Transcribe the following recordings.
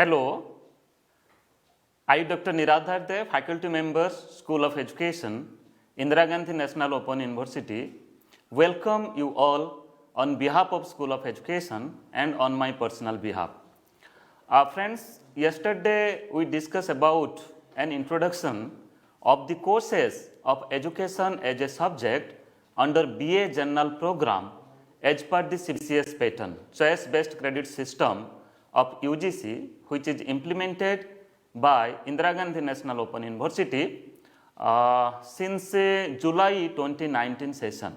Hello, I Dr. Niradhar Dey, faculty member, School of Education, Indira Gandhi National Open University, welcome you all on behalf of School of Education and on my personal behalf. Friends, yesterday we discussed about an introduction of the courses of education as a subject under BA General Program as per the CBCS pattern, choice-based credit system of UGC, which is implemented by Indira Gandhi National Open University since July 2019 session.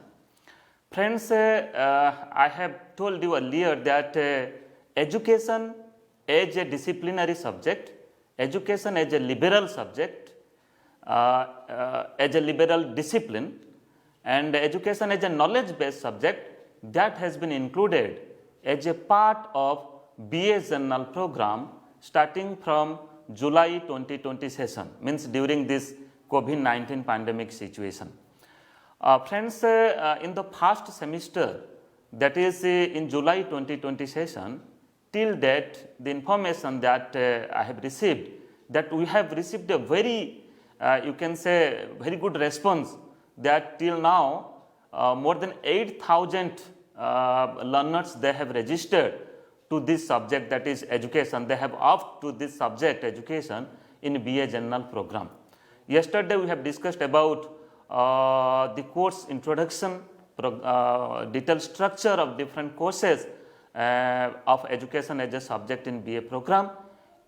Friends, I have told you earlier that education as a disciplinary subject, education as a liberal subject, as a liberal discipline, and education as a knowledge-based subject that has been included as a part of BA General Program starting from July 2020 session, means during this COVID-19 pandemic situation. Friends, in the first semester, that is in July 2020 session, till date, the information that I have received, that we have received a very, you can say, very good response, that till now, more than 8,000 learners they have registered to this subject, that is education. They have opted to this subject education in BA General Program. Yesterday we have discussed about the course introduction, detailed structure of different courses of education as a subject in BA program,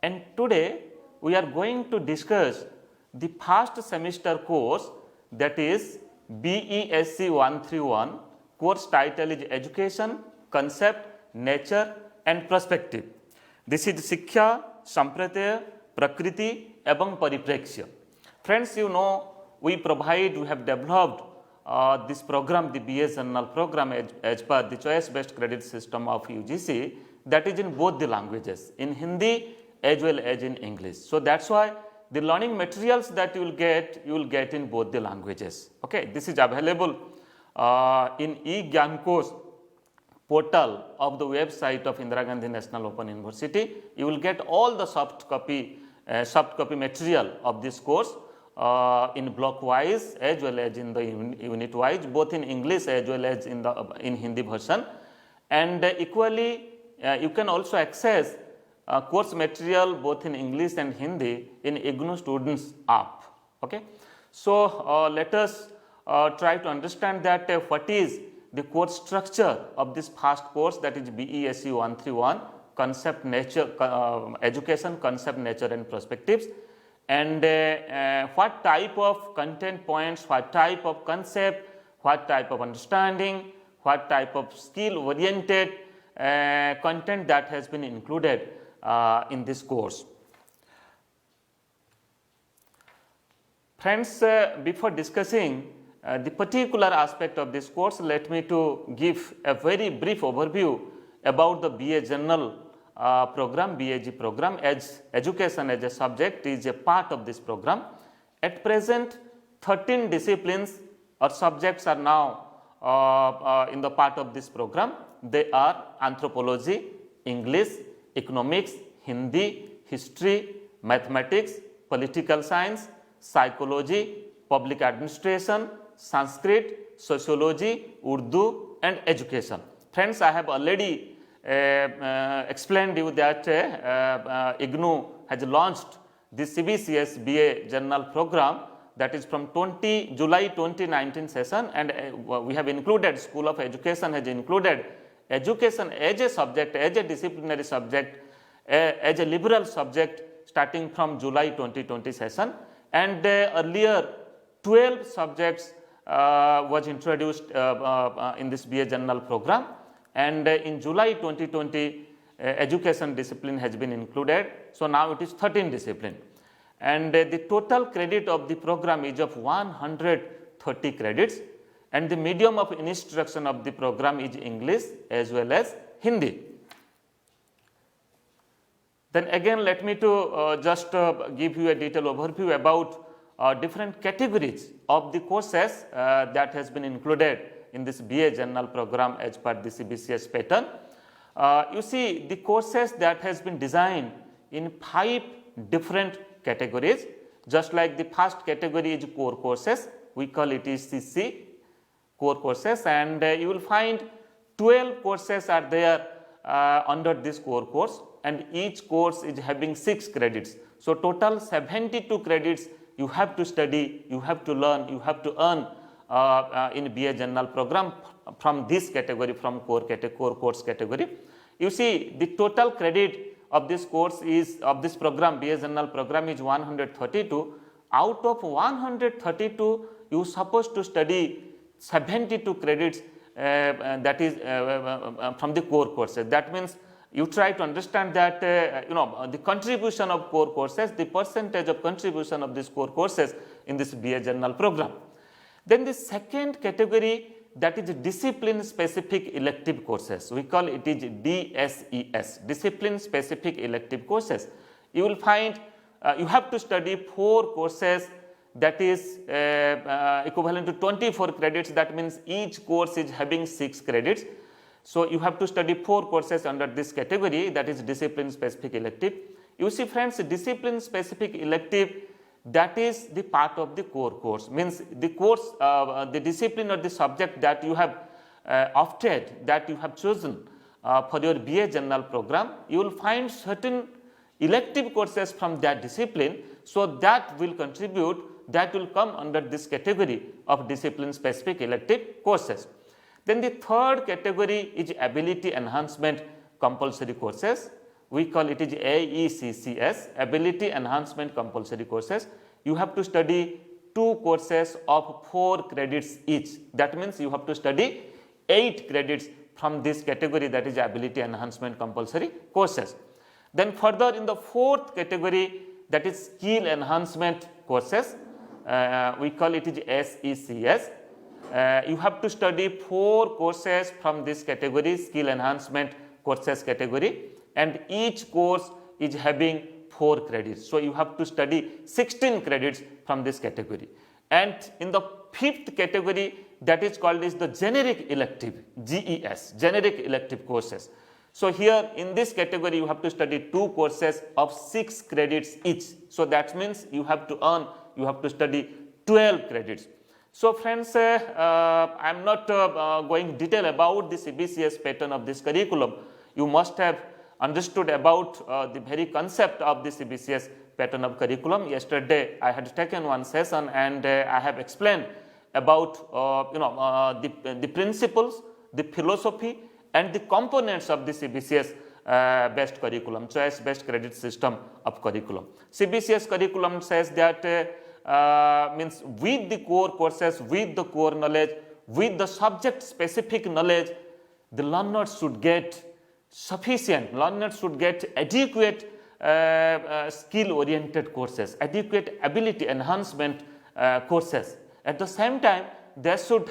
and today we are going to discuss the first semester course, that is BESC-131. Course title is Education, Concept, Nature and Perspective. This is Shiksha, Sampradaya, Prakriti एवं परिप्रेक्ष्य. Friends, you know, we have developed this program, the BA General Program, as per the choice-based credit system of UGC, that is in both the languages, in Hindi as well as in English. So that's why the learning materials that you will get in both the languages. Okay, this is available in IGNOU portal of the website of Indira Gandhi National Open University. You will get all the soft copy material of this course in block wise as well as in the unit wise, both in English as well as in Hindi version. And equally, you can also access course material both in English and Hindi in IGNOU Students app. Okay, so let us try to understand that what is the course structure of this first course, that is BESC-131, Concept, Nature, Education, Concept, Nature and Perspectives, and what type of content points, what type of concept, what type of understanding, what type of skill oriented content that has been included in this course. Friends, before discussing the particular aspect of this course, let me to give a very brief overview about the BA General program, BAG program, as education as a subject is a part of this program. At present, 13 disciplines or subjects are now in the part of this program. They are anthropology, English, economics, Hindi, history, mathematics, political science, psychology, public administration, Sanskrit, sociology, Urdu and education. Friends, I have already explained you that IGNOU has launched this CBCS BA General Program, that is from July 2019 session, and we have included, School of Education has included education as a subject, as a disciplinary subject, as a liberal subject starting from July 2020 session, and earlier 12 subjects was introduced in this BA General Program, and in July 2020 education discipline has been included. So now it is 13 discipline, and the total credit of the program is of 130 credits, and the medium of instruction of the program is English as well as Hindi. Then again, let me to just give you a detailed overview about different categories of the courses that has been included in this BA General Program as per the CBCS pattern. You see, the courses that has been designed in 5 different categories. Just like the first category is core courses, we call it is CC, core courses, and you will find 12 courses are there under this core course, and each course is having 6 credits. So, total 72 credits you have to study, you have to learn, you have to earn in BA General program from this category, from core course category. You see, the total credit of this course is, of this program, BA General program, is 132. Out of 132, you are supposed to study 72 credits that is from the core courses. That means you try to understand that the contribution of core courses, the percentage of contribution of these core courses in this BA General program. Then the second category, that is discipline specific elective courses. We call it is DSES, discipline specific elective courses. You will find you have to study 4 courses, that is equivalent to 24 credits. That means each course is having 6 credits. So, you have to study 4 courses under this category, that is discipline specific elective. You see friends, discipline specific elective, that is the part of the core course, means the course, the discipline or the subject that you have opted, that you have chosen for your BA General program. You will find certain elective courses from that discipline. So, that will contribute, that will come under this category of discipline specific elective courses. Then the third category is ability enhancement compulsory courses. We call it is AECCS, ability enhancement compulsory courses. You have to study 2 courses of 4 credits each. That means you have to study 8 credits from this category, that is ability enhancement compulsory courses. Then further in the fourth category, that is skill enhancement courses, we call it is SECS. You have to study 4 courses from this category, skill enhancement courses category, and each course is having 4 credits. So, you have to study 16 credits from this category. And in the fifth category, that is called is the generic elective, GES, generic elective courses. So, here in this category you have to study 2 courses of 6 credits each. So, that means you have to earn, you have to study 12 credits. So, friends, I am not going detail about the CBCS pattern of this curriculum. You must have understood about the very concept of the CBCS pattern of curriculum. Yesterday I had taken one session and I have explained about the principles, the philosophy and the components of the CBCS based curriculum, choice based credit system of curriculum. CBCS curriculum says that means with the core courses, with the core knowledge, with the subject specific knowledge, the learners should get sufficient, learners should get adequate skill oriented courses, adequate ability enhancement courses. At the same time, they should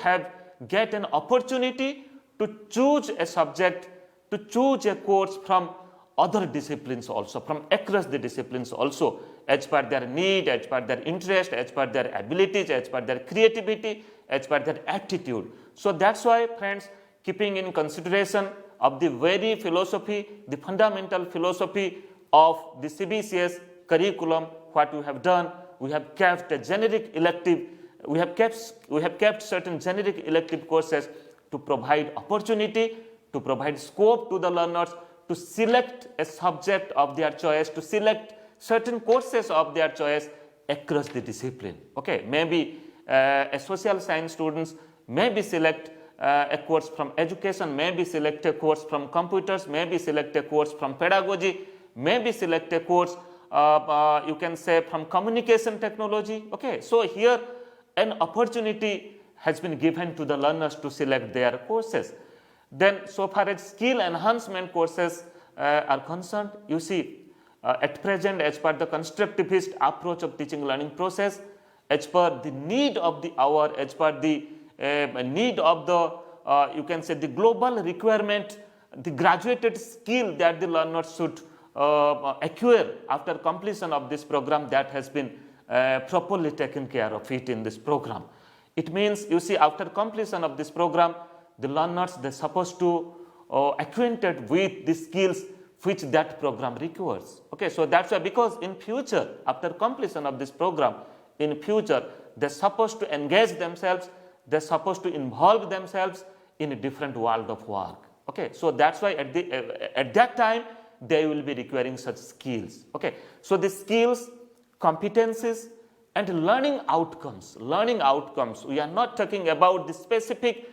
get an opportunity to choose a subject, to choose a course from other disciplines also, from across the disciplines also, as per their need, as per their interest, as per their abilities, as per their creativity, as per their aptitude. So, that is why friends, keeping in consideration of the very philosophy, the fundamental philosophy of the CBCS curriculum, what we have done, we have kept a generic elective, we have kept certain generic elective courses to provide opportunity, to provide scope to the learners to select a subject of their choice, to select certain courses of their choice across the discipline. Okay, maybe a social science students maybe select a course from education, maybe select a course from computers, maybe select a course from pedagogy, maybe select a course you can say from communication technology. Okay, so here an opportunity has been given to the learners to select their courses. Then so far as skill enhancement courses are concerned, you see at present, as per the constructivist approach of teaching learning process, as per the need of the hour, as per the need of the you can say the global requirement, the graduated skill that the learners should acquire after completion of this program, that has been properly taken care of it in this program. It means, you see, after completion of this program, the learners, they are supposed to acquainted with the skills which that program requires. Okay, so that's why, because in future, after completion of this program, in future, they're supposed to engage themselves, they're supposed to involve themselves in a different world of work. Okay, so that's why at that time, they will be requiring such skills. Okay, so the skills, competencies, and learning outcomes. Learning outcomes. We are not talking about the specific,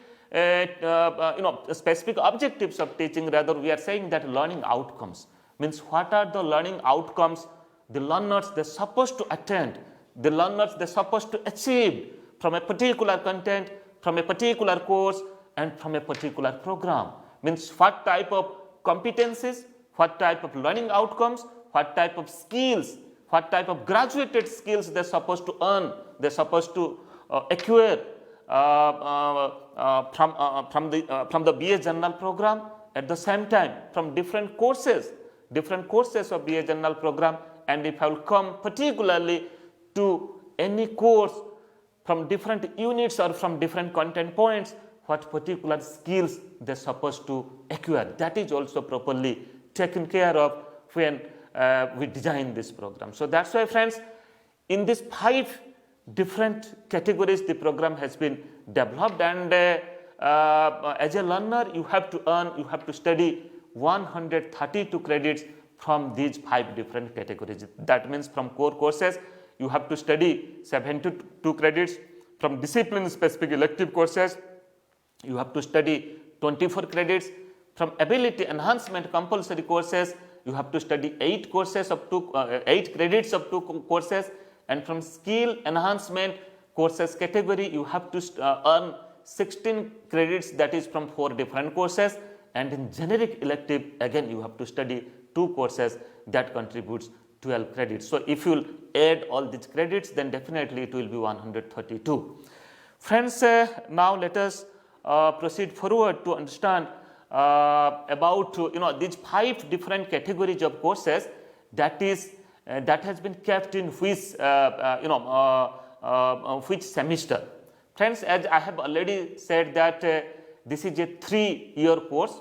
specific objectives of teaching. Rather, we are saying that learning outcomes means what are the learning outcomes the learners they're supposed to attend, the learners they're supposed to achieve from a particular content, from a particular course, and from a particular program. Means what type of competencies, what type of learning outcomes, what type of skills, what type of graduated skills they're supposed to earn, they're supposed to acquire from the BA General program. At the same time, from different courses of BA General program. And if I will come particularly to any course from different units or from different content points, what particular skills they're supposed to acquire, that is also properly taken care of when we design this program. So that's why, friends, in these 5 different categories the program has been developed, and as a learner you have to study 132 credits from these 5 different categories. That means from core courses you have to study 72 credits, from discipline specific elective courses you have to study 24 credits, from ability enhancement compulsory courses you have to study 8 credits of 2 courses, and from skill enhancement courses category you have to earn 16 credits, that is from 4 different courses, and in generic elective again you have to study 2 courses, that contributes 12 credits. So if you add all these credits, then definitely it will be 132. Friends, now let us proceed forward to understand about these 5 different categories of courses that has been kept in which semester. Friends, as I have already said that this is a 3-year course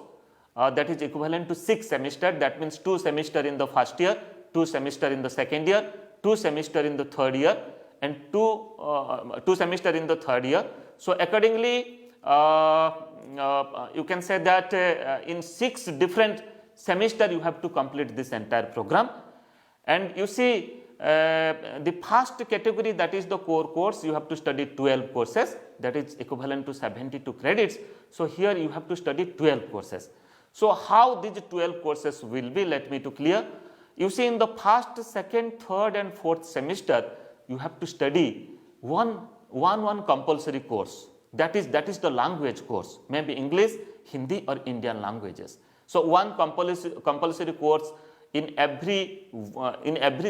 that is equivalent to 6 semesters. That means 2 semesters in the first year, 2 semesters in the second year, 2 semesters in the third year, and 2 semesters in the third year. So accordingly, you can say that in 6 different semesters you have to complete this entire program. And you see, the first category, that is the core course, you have to study 12 courses, that is equivalent to 72 credits. So here you have to study 12 courses. So how these 12 courses will be, let me to clear. You see, in the first, second, third and fourth semester you have to study one compulsory course, that is the language course, maybe English, Hindi or Indian languages. So one compulsory course in every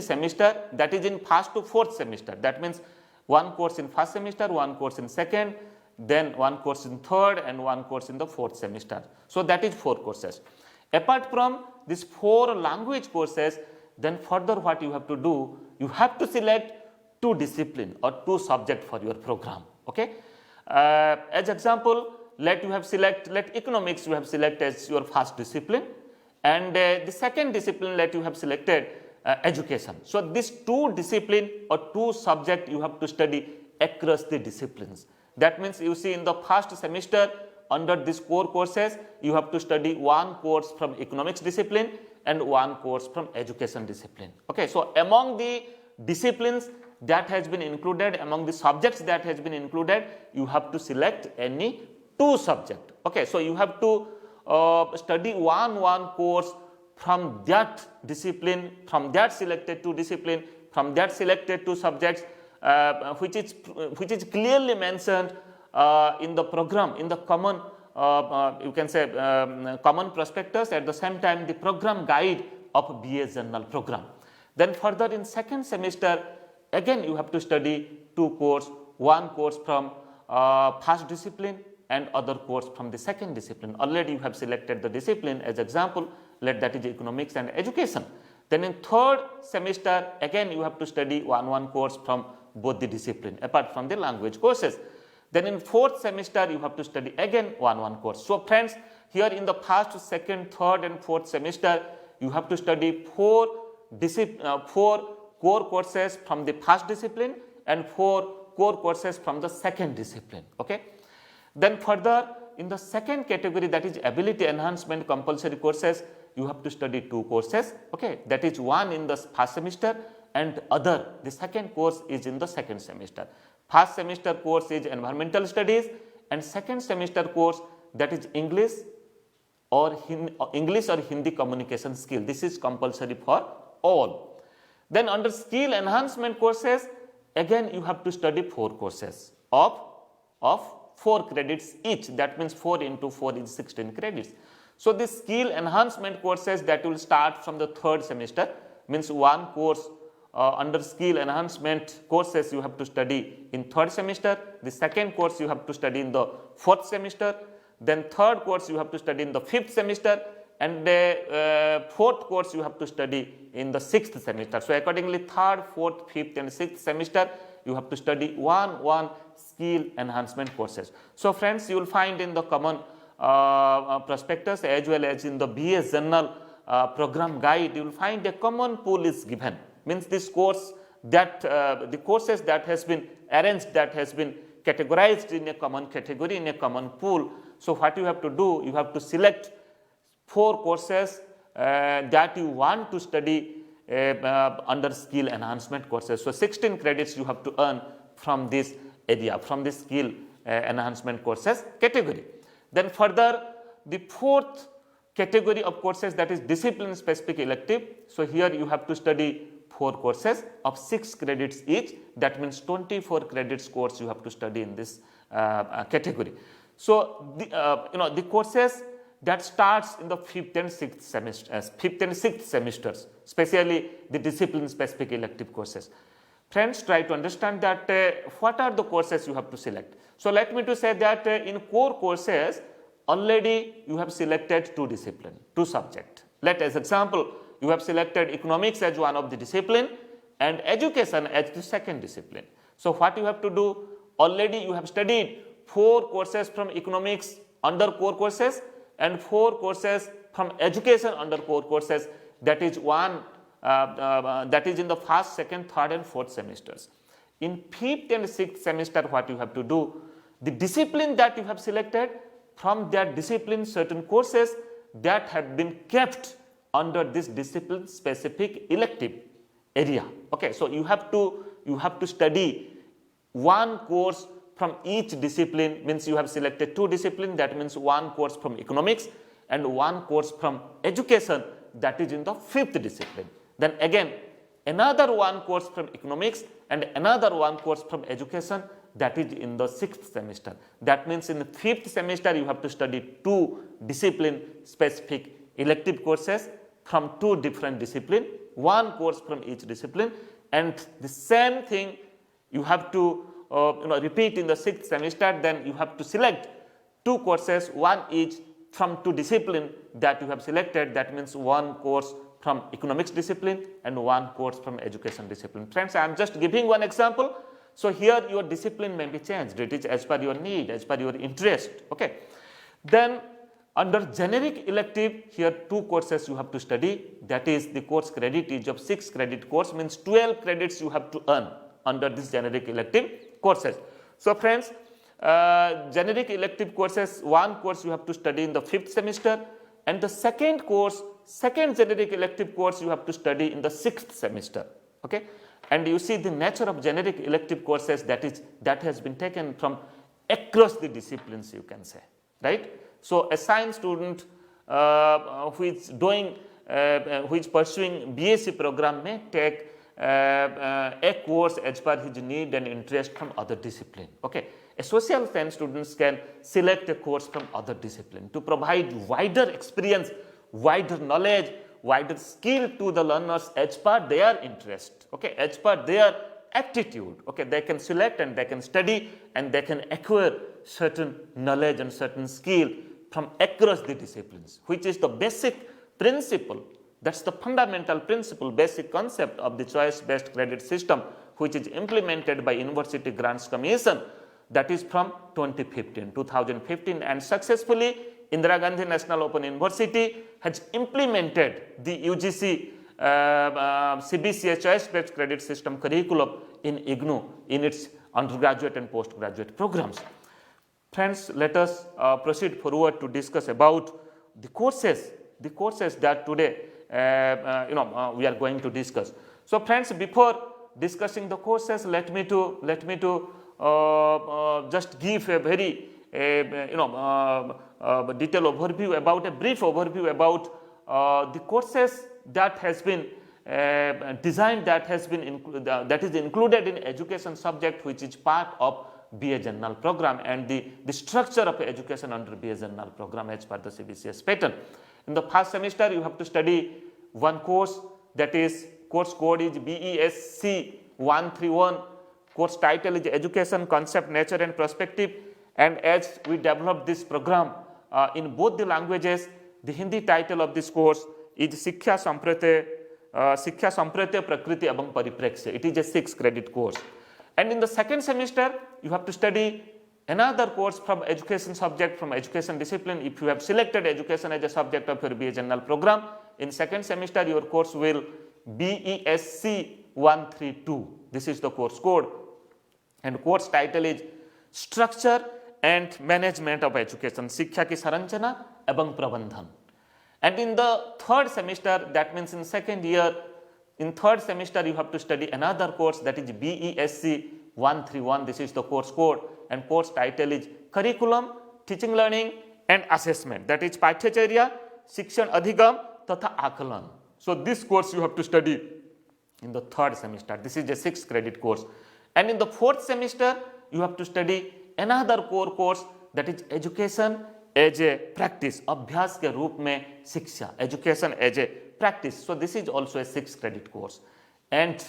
semester, that is in first to fourth semester. That means one course in first semester, one course in second, then one course in third and one course in the fourth semester. So that is 4 courses. Apart from these 4 language courses, then further what you have to do, you have to select 2 discipline or 2 subject for your program. Okay. As example, let economics you have selected as your first discipline, and the second discipline let you have selected education. So these 2 discipline or 2 subject you have to study across the disciplines. That means you see, in the first semester under these core courses you have to study 1 course from economics discipline and 1 course from education discipline. Okay, so among the disciplines that has been included, among the subjects that has been included, you have to select any 2 subject. Okay, so you have to study one course from that discipline, from that selected 2 discipline, from that selected 2 subjects, which is clearly mentioned in the program, in the common you can say common prospectus, at the same time the program guide of BA General program. Then further in second semester again you have to study 2 course, 1 course from first discipline and other course from the second discipline. Already you have selected the discipline, as example, let that is economics and education. Then in third semester again you have to study 1 course from both the discipline apart from the language courses. Then in fourth semester you have to study again 1 course. So friends, here in the first, second, third and fourth semester you have to study four core courses from the first discipline and 4 core courses from the second discipline. Okay. Then further, in the second category, that is ability enhancement compulsory courses, you have to study 2 courses. Okay. That is one in the first semester and other, the second course is in the second semester. First semester course is environmental studies and second semester course, that is English or Hindi communication skill. This is compulsory for all. Then under skill enhancement courses, again you have to study 4 courses of 4 credits each. That means 4 into 4 is 16 credits. So the skill enhancement courses that will start from the third semester, means one course under skill enhancement courses you have to study in third semester. The second course you have to study in the fourth semester. Then third course you have to study in the fifth semester, and the fourth course you have to study in the sixth semester. So accordingly, third, fourth, fifth and sixth semester you have to study one skill enhancement courses. So friends, you will find in the common prospectus as well as in the BS journal program guide, you will find a common pool is given. Means this course that the courses that has been arranged, that has been categorized in a common category, in a common pool. So what you have to do, you have to select 4 courses that you want to study under skill enhancement courses. So 16 credits you have to earn from this area, from this skill enhancement courses category. Then further, the fourth category of courses, that is discipline specific elective. So here you have to study 4 courses of 6 credits each. That means 24 credits course you have to study in this category. So the courses that starts in the 5th and 6th semesters, 5th and 6th semesters, especially the discipline specific elective courses. Friends, try to understand that what are the courses you have to select. So let me to say that in core courses already you have selected 2 disciplines, 2 subjects. Let as example, you have selected economics as one of the discipline and education as the second discipline. So what you have to do, already you have studied 4 courses from economics under core courses and 4 courses from education under core courses. That is that is in the first, second, third and fourth semesters. In 5th and 6th semester, what you have to do, the discipline that you have selected, from that discipline certain courses that have been kept under this discipline specific elective area. Okay, so you have to study 1 course from each discipline. Means you have selected 2 disciplines, that means 1 course from economics and 1 course from education, that is in the 5th discipline. Then again another 1 course from economics and another 1 course from education, that is in the 6th semester. That means in the 5th semester you have to study 2 discipline specific elective courses from 2 different disciplines, 1 course from each discipline, and the same thing you have to repeat in the 6th semester. Then you have to select 2 courses, 1 each from 2 disciplines that you have selected. That means 1 course from economics discipline and 1 course from education discipline. Friends, I am just giving one example. So here your discipline may be changed. It is as per your need, as per your interest. Okay. Then under generic elective, here 2 courses you have to study. That is the course credit is of 6 credit course, means 12 credits you have to earn under this generic elective courses. So friends, generic elective courses, 1 course you have to study in the 5th semester, and the second generic elective course you have to study in the 6th semester. Okay. And you see the nature of generic elective courses, that has been taken from across the disciplines, you can say, right? So a science student who is pursuing BSc program may take a course as per his need and interest from other discipline. Okay. A social science students can select a course from other discipline to provide wider experience, wider knowledge, wider skill to the learners as per their interest. Okay, as per their aptitude. Okay, they can select and they can study and they can acquire certain knowledge and certain skill from across the disciplines, which is the basic principle. That's the fundamental principle, basic concept of the choice-based credit system, which is implemented by University Grants Commission, that is from 2015, and successfully Indira Gandhi National Open University has implemented the UGC CBCS choice-based credit system curriculum in IGNOU in its undergraduate and postgraduate programs. Friends, let us proceed forward to discuss about the courses that today we are going to discuss. So friends, before discussing the courses, let me to just give a very detailed overview about a brief overview about the courses that has been designed, that is included in education subject, which is part of BA General program, and the structure of education under BA General program as per the CBCS pattern. In the first semester, you have to study one course, that is course code is BESC-131. Course title is Education Concept, Nature and Perspective. And as we develop this program in both the languages, the Hindi title of this course is Shiksha Sampratya Prakriti Ebang Paripreksha. It is a 6 credit course. And in the second semester, you have to study another course from education subject, from education discipline. If you have selected education as a subject of your BA General program, in second semester your course will BESC-132. This is the course code, and course title is Structure and Management of Education, Shiksha ki Saranchana Ebang Prabandhan. And in the third semester, that means in second year, in third semester you have to study another course, that is BESC-131. This is the course code, and course title is Curriculum, Teaching, Learning and Assessment, that is Pathacharya, Shikshan Adhigam Tatha Akalan. So this course you have to study in the third semester. This is a 6 credit course. And in the fourth semester, you have to study another core course, that is Education as a Practice, Abhyas ke roop mein Shiksha, Education as a Practice. So this is also a 6 credit course. And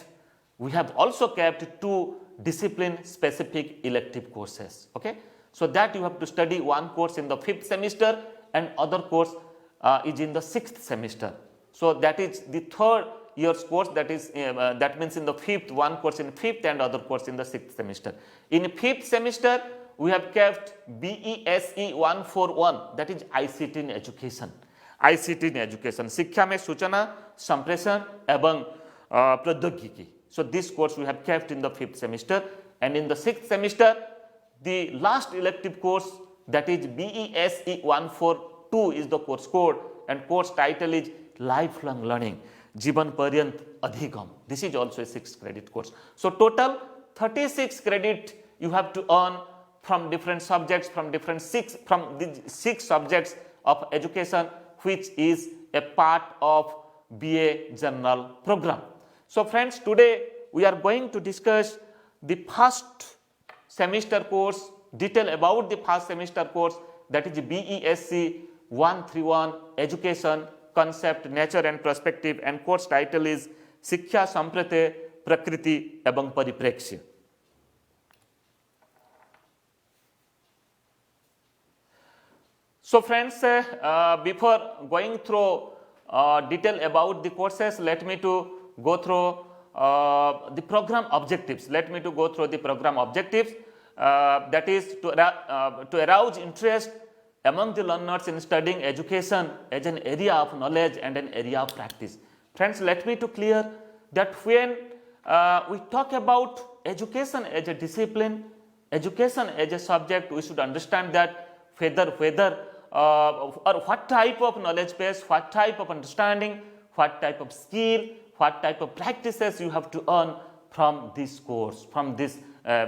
we have also kept 2 discipline specific elective courses. Okay, so that you have to study one course in the 5th semester and other course is in the 6th semester. So that is the third year's course, that is that means in the 5th, one course in 5th and other course in the 6th semester. In 5th semester, we have kept BESE-141, that is ICT in education. ICT in education, Shiksha mein Suchana, Sampreshan ebang Pradyogiki. So this course we have kept in the 5th semester. And in the 6th semester, the last elective course, that is BESE-142 is the course code, and course title is Lifelong Learning, Jivan Paryant Adhigam. This is also a 6 credit course. So total 36 credit you have to earn from different subjects, from the 6 subjects of education, which is a part of BA General program. So friends, today we are going to discuss the first semester course, detail about the first semester course, that is BESC-131, Education Concept, Nature and Perspective, and course title is Shiksha Sampratya Prakriti Ebang Paripreksha. So friends, before going through detail about the courses, let me to go through the program objectives. That is to arouse interest among the learners in studying education as an area of knowledge and an area of practice. Friends, let me to clear that when we talk about education as a discipline, education as a subject, we should understand that whether or what type of knowledge base, what type of understanding, what type of skill, what type of practices you have to earn from this course, from this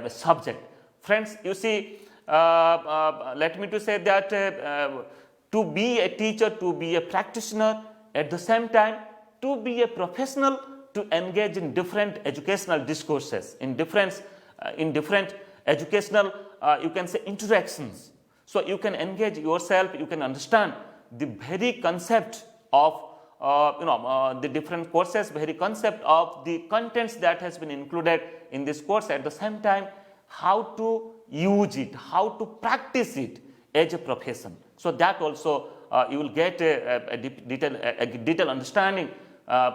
subject. Friends, you see, let me to say that to be a teacher, to be a practitioner, at the same time to be a professional, to engage in different educational discourses, in different educational you can say interactions. So you can engage yourself, you can understand the very concept of the different courses, very concept of the contents that has been included in this course. At the same time, how to use it, how to practice it as a profession. So that also you will get a detailed understanding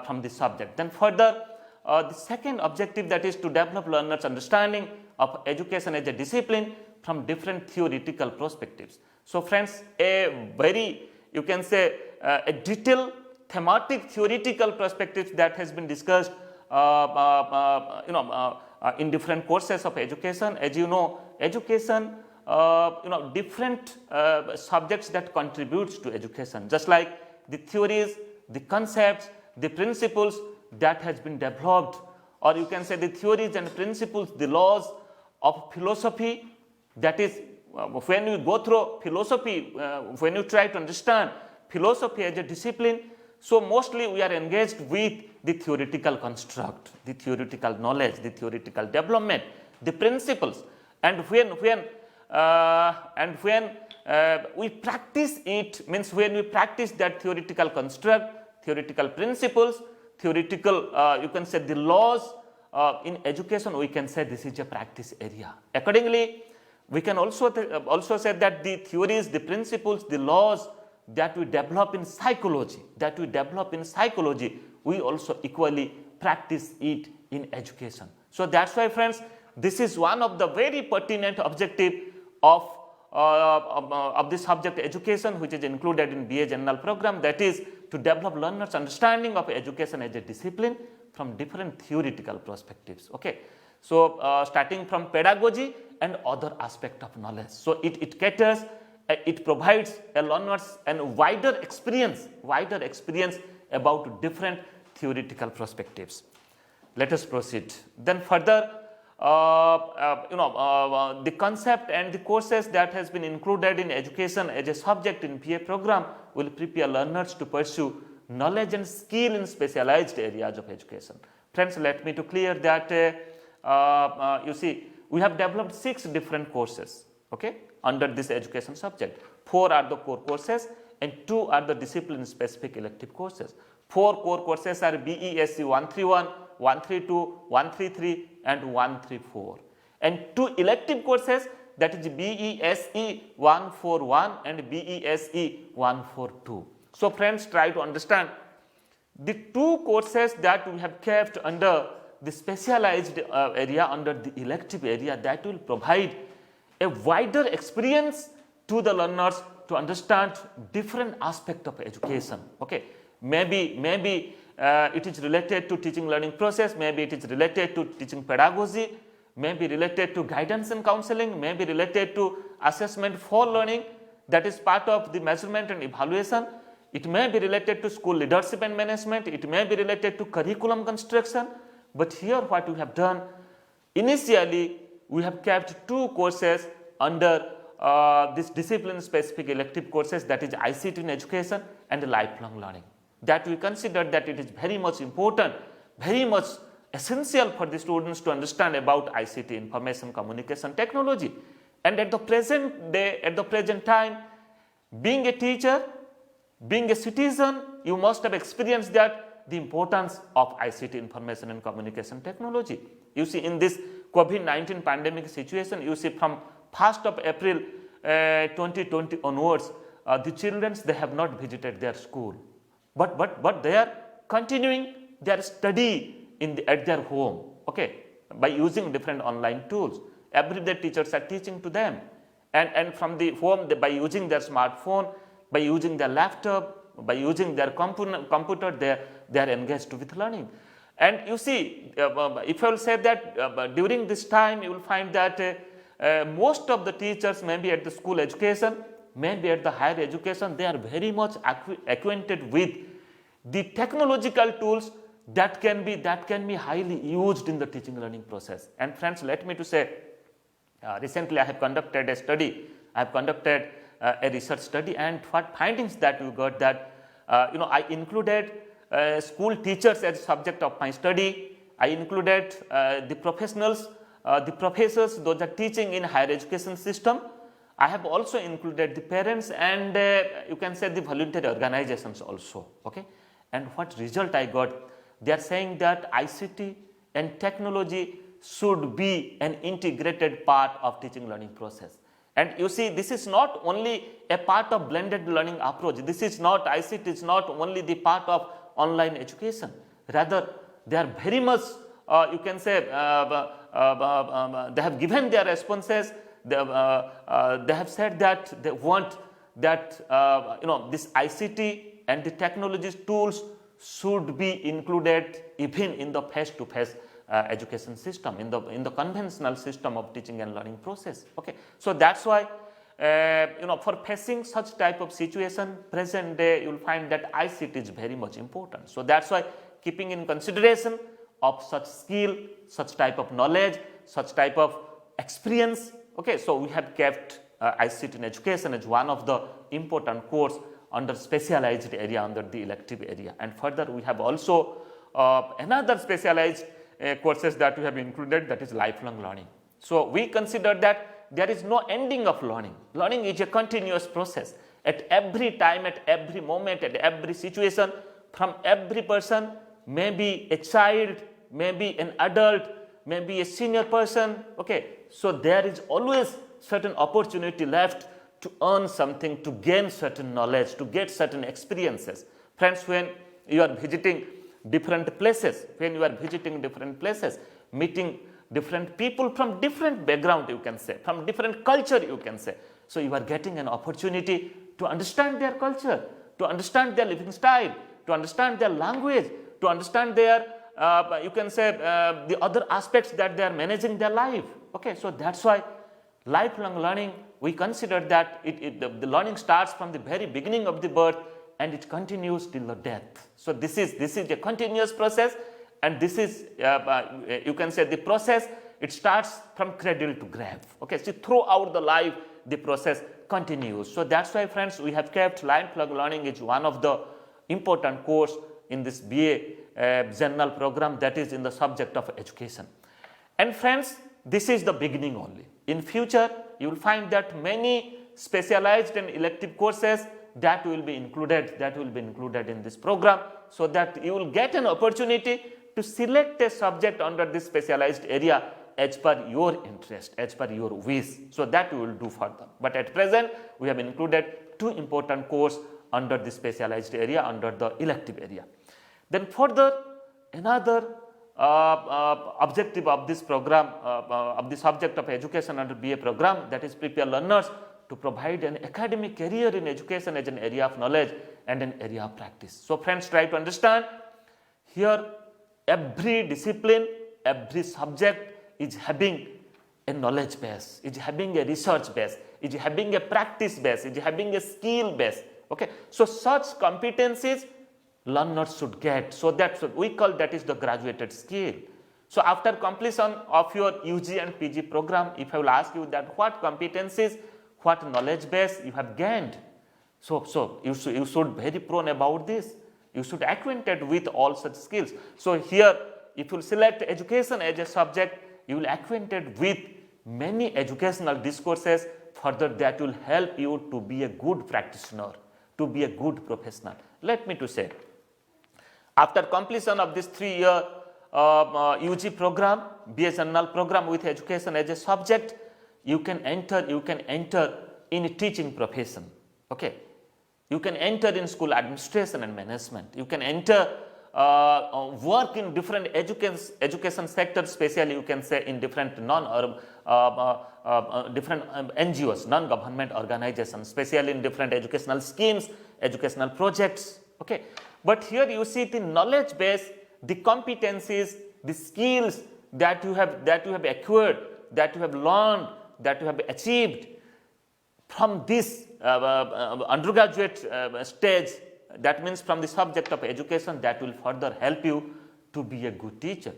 from this subject. Then further, the second objective, that is to develop learners' understanding of education as a discipline from different theoretical perspectives. So friends, a very, you can say, a detailed thematic theoretical perspective that has been discussed in different courses of education. As you know, education, different subjects that contributes to education, just like the theories, the concepts, the principles that has been developed, or you can say the theories and principles, the laws of philosophy. That is, when you go through philosophy, when you try to understand philosophy as a discipline, so mostly we are engaged with the theoretical construct, the theoretical knowledge, the theoretical development, the principles. And when we practice it, means when we practice that theoretical construct, theoretical principles, theoretical, you can say the laws in education, we can say this is a practice area. Accordingly, we can also say that the theories, the principles, the laws that we develop in psychology, we also equally practice it in education. So that's why, friends, this is one of the very pertinent objective of the subject education, which is included in BA General program, that is to develop learners' understanding of education as a discipline from different theoretical perspectives. Okay, so starting from pedagogy and other aspect of knowledge. So it caters, it provides a learners and wider experience about different theoretical perspectives. Let us proceed. Then further, the concept and the courses that has been included in education as a subject in BA program will prepare learners to pursue knowledge and skill in specialized areas of education. Friends, let me to clear that you see, we have developed 6 different courses, okay, under this education subject. 4 are the core courses and 2 are the discipline specific elective courses. 4 core courses are BESC-131, 132, 133 and 134, and 2 elective courses, that is BESE-141 and BESE-142. So friends, try to understand the 2 courses that we have kept under the specialized area, under the elective area, that will provide a wider experience to the learners to understand different aspect of education. Okay, maybe it is related to teaching learning process, maybe it is related to teaching pedagogy, maybe related to guidance and counseling, maybe related to assessment for learning, that is part of the measurement and evaluation. It may be related to school leadership and management, it may be related to curriculum construction. But here what we have done, initially we have kept 2 courses under this discipline specific elective courses, that is ICT in education and lifelong learning, that we consider that it is very much important, very much essential for the students to understand about ICT, information communication technology. And at the present day, at the present time, being a teacher, being a citizen, you must have experienced that the importance of ICT, information and communication technology. You see, in this COVID-19 pandemic situation, you see from 1st of April 2020 onwards, the children, they have not visited their school, but they are continuing their study at their home, okay, by using different online tools. Everyday teachers are teaching to them, and from the home, by using their smartphone, by using their laptop, by using their computer, they are engaged with learning. And you see, if I will say that during this time, you will find that most of the teachers, maybe at the school education, maybe at the higher education, they are very much acquainted with the technological tools that can be highly used in the teaching learning process. And friends, let me to say, recently I have conducted a study, I have conducted a research study, and what findings that we got, that I included school teachers as subject of my study. I included the professionals, the professors, those are teaching in higher education system. I have also included the parents and you can say the voluntary organizations also. Okay, and what result I got? They are saying that ICT and technology should be an integrated part of teaching learning process. And you see, this is not only a part of blended learning approach. This is not, ICT is not only the part of online education. Rather, they are very much, you can say, they have given their responses they have said that they want that this ICT and the technologies tools should be included even in the face-to-face education system, in the conventional system of teaching and learning process. Okay, so that's why for facing such type of situation, present day, you will find that ICT is very much important. So that's why keeping in consideration of such skill, such type of knowledge, such type of experience. Okay, so we have kept ICT in education as one of the important course under specialized area, under the elective area. And further, we have also another specialized courses that we have included, that is lifelong learning. So we consider that there is no ending of learning. Learning is a continuous process. At every time, at every moment, at every situation, from every person, maybe a child, maybe an adult, maybe a senior person. Okay, so there is always certain opportunity left to earn something, to gain certain knowledge, to get certain experiences. Friends, when you are visiting different places, meeting different people from different background, you can say, from different culture, you can say. So you are getting an opportunity to understand their culture, to understand their living style, to understand their language, to understand their, you can say, the other aspects that they are managing their life. Okay, so that's why lifelong learning, we consider that the learning starts from the very beginning of the birth and it continues till the death. So this is a continuous process, and this is you can say the process, it starts from cradle to grave. Okay, so throughout the life the process continues. So that's why, friends, we have kept lifelong learning is one of the important course in this BA general program, that is in the subject of education. And friends, this is the beginning only. In future, you will find that many specialized and elective courses that will be included in this program, so that you will get an opportunity to select a subject under this specialized area as per your interest, as per your wish. So that we will do further. But at present, we have included two important courses under the specialized area, under the elective area. Then further, another objective of this program, of the subject of education under BA program, that is prepare learners to provide an academic career in education as an area of knowledge and an area of practice. So friends, try to understand here, every discipline, every subject is having a knowledge base, is having a research base, is having a practice base, is having a skill base. Okay, so such competencies learners should get. So that's what we call, that is the graduated skill. So after completion of your UG and PG program, if I will ask you that what competencies, what knowledge base you have gained, so you should very prone about this. You should acquainted with all such skills. So here, if you select education as a subject, you will acquainted with many educational discourses. Further, that will help you to be a good practitioner, to be a good professional. Let me to say, after completion of this 3-year UG program, BA General program with education as a subject, you can enter in a teaching profession. Okay, you can enter in school administration and management. You can enter work in different education sectors, especially you can say in different different NGOs, non-government organizations, especially in different educational schemes, educational projects. Okay, but here you see the knowledge base, the competencies, the skills that you have acquired, that you have learned, that you have achieved from this undergraduate stage. That means from the subject of education, that will further help you to be a good teacher,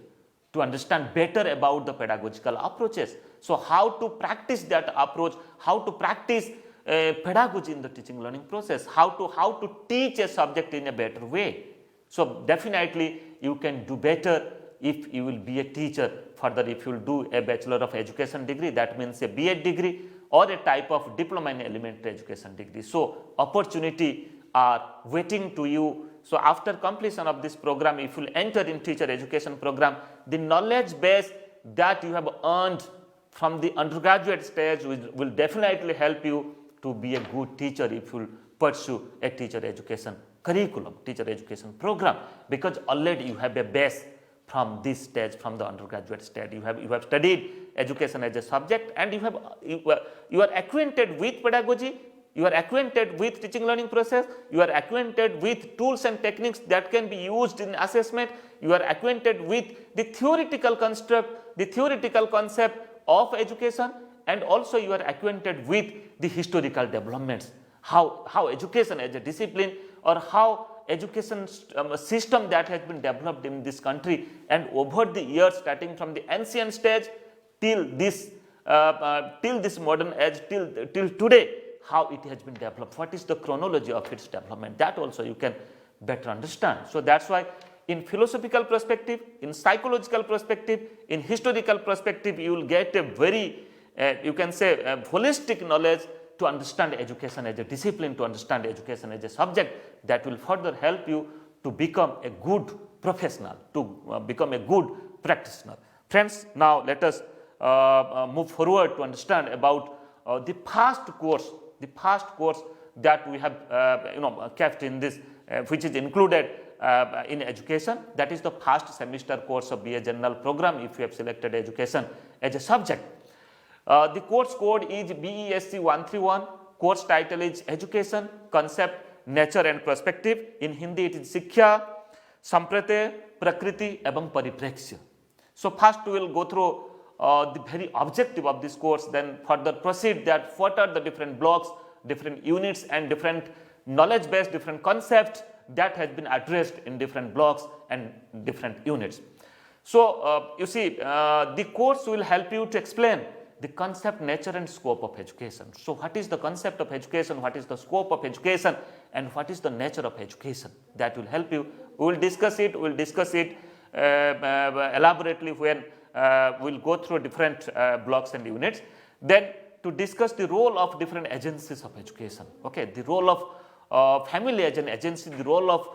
to understand better about the pedagogical approaches. So how to practice that approach, how to practice pedagogy in the teaching learning process, how to teach a subject in a better way. So definitely you can do better if you will be a teacher. Further, if you will do a Bachelor of Education degree, that means a B.Ed degree or a type of diploma in elementary education degree. So opportunity are waiting to you. So after completion of this program, if you will enter in teacher education program, the knowledge base that you have earned from the undergraduate stage will definitely help you to be a good teacher if you pursue a teacher education curriculum, teacher education program, because already you have a base from this stage, from the undergraduate stage. You have studied education as a subject, and you are acquainted with pedagogy, you are acquainted with teaching learning process, you are acquainted with tools and techniques that can be used in assessment, you are acquainted with the theoretical construct, the theoretical concept of education, and also you are acquainted with the historical developments, how education as a discipline, or how education system that has been developed in this country and over the years, starting from the ancient stage till this modern age, till today, how it has been developed, what is the chronology of its development, that also you can better understand. So that's why in philosophical perspective, in psychological perspective, in historical perspective, you will get a very you can say holistic knowledge to understand education as a discipline, to understand education as a subject, that will further help you to become a good professional, to become a good practitioner. Friends, now let us move forward to understand about the past course that we have kept in this, which is included in education, that is the first semester course of BA General program if you have selected education as a subject. The course code is BESC-131, course title is Education, Concept, Nature and Perspective. In Hindi it is Shiksha, Samprate, Prakriti ebang Paripreksha. So first we will go through the very objective of this course, then further proceed that what are the different blocks, different units and different knowledge base, different concepts that has been addressed in different blocks and different units. So you see, the course will help you to explain the concept, nature and scope of education. So what is the concept of education, what is the scope of education, and what is the nature of education? That will help you. We will discuss it elaborately when we will go through different blocks and units. Then to discuss the role of different agencies of education, okay, the role of family as an agency, the role of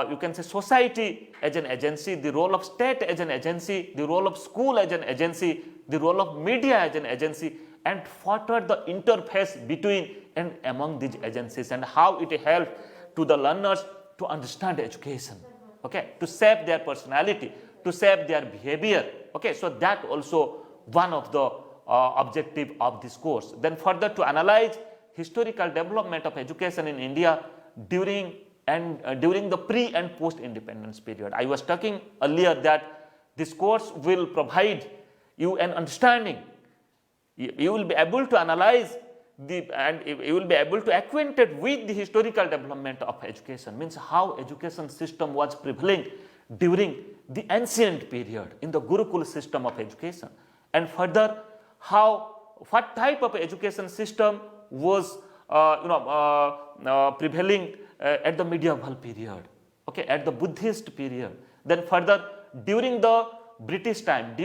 you can say society as an agency, the role of state as an agency, the role of school as an agency, the role of media as an agency, and what are the interface between and among these agencies, and how it helps to the learners to understand education, okay, to shape their personality, to shape their behavior, okay. So that also one of the objective of this course. Then further to analyze historical development of education in India during the pre and post independence period. I was talking earlier that this course will provide you an understanding. You will be able to analyze and you will be able to acquainted with the historical development of education, means how education system was prevailing during the ancient period in the Gurukul system of education, and further what type of education system was prevailing at the medieval period, okay, at the Buddhist period. Then further during the British time,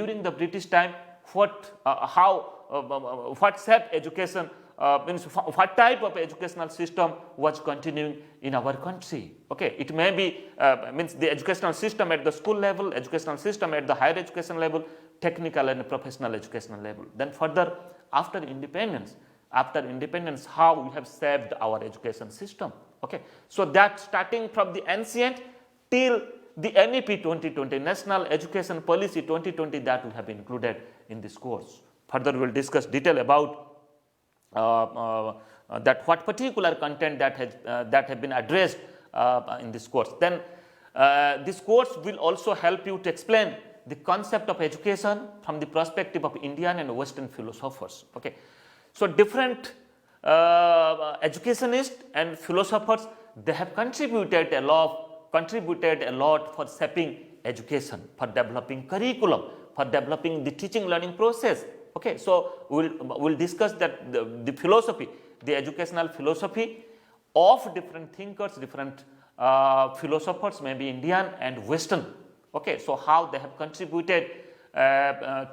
what shape education means what type of educational system was continuing in our country. Okay, it may be means the educational system at the school level, educational system at the higher education level, technical and professional educational level. Then further after independence, how we have shaped our education system. Okay, so that starting from the ancient till the NEP 2020, National Education Policy 2020, that will have included in this course. Further we will discuss detail about that what particular content that have been addressed in this course. Then this course will also help you to explain the concept of education from the perspective of Indian and Western philosophers. Okay, so different educationists and philosophers, they have contributed a lot for shaping education, for developing curriculum, for developing the teaching learning process. Okay, so we'll discuss that the philosophy, the educational philosophy of different thinkers, different philosophers, maybe Indian and Western. Okay, so how they have contributed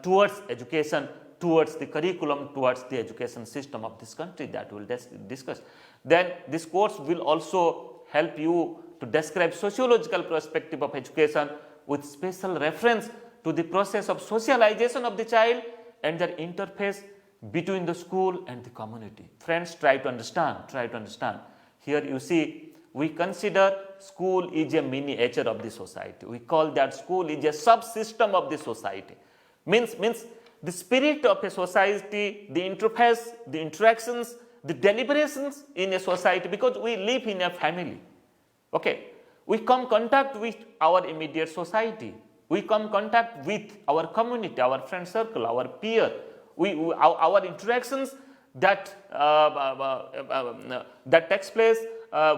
towards education, towards the curriculum, towards the education system of this country, that we'll discuss. Then this course will also help you to describe sociological perspective of education with special reference to the process of socialization of the child and their interface between the school and the community. Friends, try to understand. Here you see, we consider school is a miniature of the society. We call that school is a subsystem of the society. Means the spirit of a society, the interface, the interactions, the deliberations in a society, because we live in a family. Okay, we come contact with our immediate society, we come contact with our community, our friend circle, our peer, our interactions that that takes place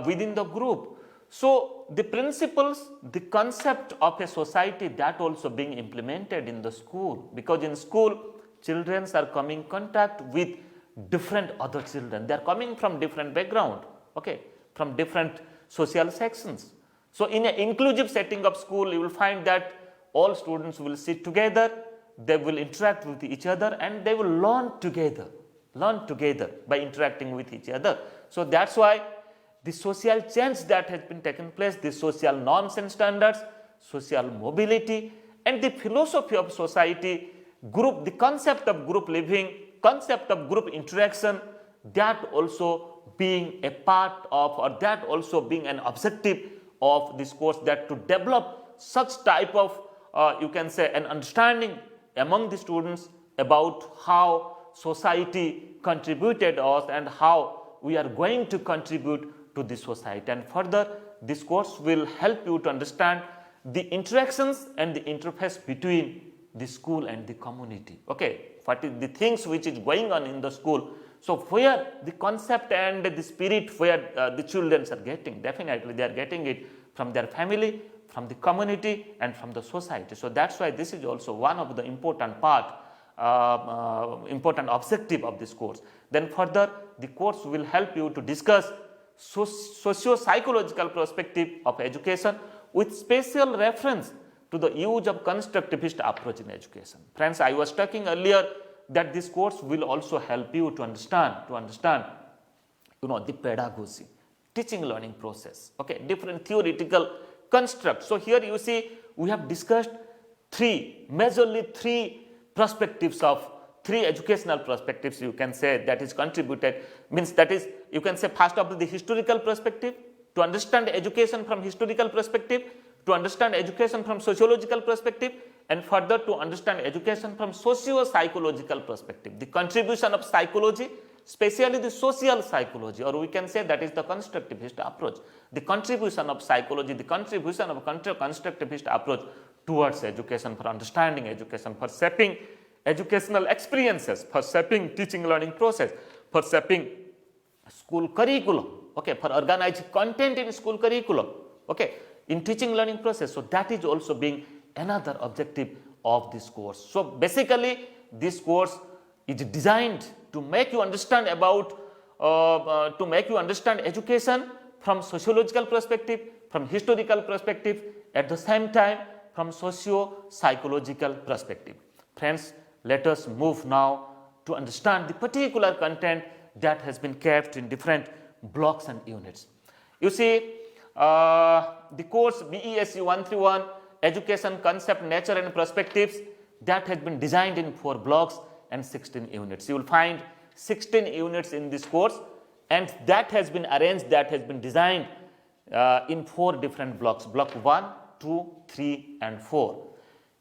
within the group. So the principles, the concept of a society, that also being implemented in the school, because in school children are coming contact with different other children, they are coming from different background, okay, from different social sections. So in an inclusive setting of school, you will find that all students will sit together, they will interact with each other, and they will learn together by interacting with each other. So that's why the social change that has been taken place, the social norms and standards, social mobility, and the philosophy of society, group, the concept of group living, concept of group interaction, that also being a part of, or that also being an objective of this course, that to develop such type of you can say an understanding among the students about how society contributed us and how we are going to contribute to the society. And further, this course will help you to understand the interactions and the interface between the school and the community. Okay, what is the things which is going on in the school. So where the concept and the spirit where the children are getting, definitely they are getting it from their family, from the community, and from the society. So that's why this is also one of the important part, important objective of this course. Then further, the course will help you to discuss socio-psychological perspective of education with special reference to the use of constructivist approach in education. Friends, I was talking earlier that this course will also help you to understand the pedagogy, teaching learning process, okay, different theoretical constructs. So here you see we have discussed majorly three perspectives of three educational perspectives, you can say, that is contributed, means that is, you can say, first of the historical perspective, to understand education from historical perspective, to understand education from sociological perspective, and further to understand education from socio-psychological perspective, the contribution of psychology, especially the social psychology, or we can say that is the constructivist approach, the contribution of psychology, the contribution of constructivist approach towards education, for understanding education, for shaping educational experiences, for shaping teaching learning process, for shaping school curriculum, okay, for organizing content in school curriculum, okay, in teaching learning process. So that is also being another objective of this course. So basically this course is designed to make you understand about education from sociological perspective, from historical perspective, at the same time from socio-psychological perspective. Friends, let us move now to understand the particular content that has been kept in different blocks and units. You see, the course BESC-131, Education Concept, Nature and Perspectives, that has been designed in 4 blocks and 16 units. You will find 16 units in this course, and that has been arranged, that has been designed in 4 different blocks, block 1, 2, 3 and 4.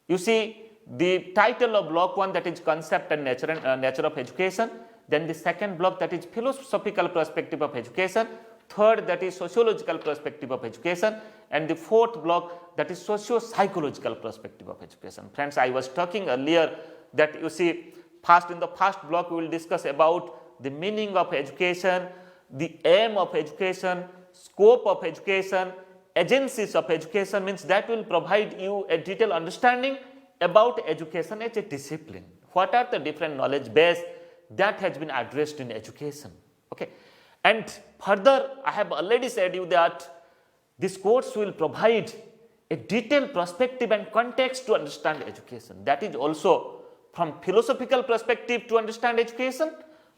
You see, the title of block 1, that is Concept and Nature of Education, then the second block, that is Philosophical Perspective of Education, third, that is Sociological Perspective of Education, and the fourth block, that is Socio-Psychological Perspective of Education. Friends, I was talking earlier that you see, in the first block we will discuss about the meaning of education, the aim of education, scope of education, agencies of education, means that will provide you a detailed understanding about education as a discipline. What are the different knowledge base that has been addressed in education, okay? And further, I have already said you that this course will provide a detailed perspective and context to understand education. That is also from philosophical perspective to understand education,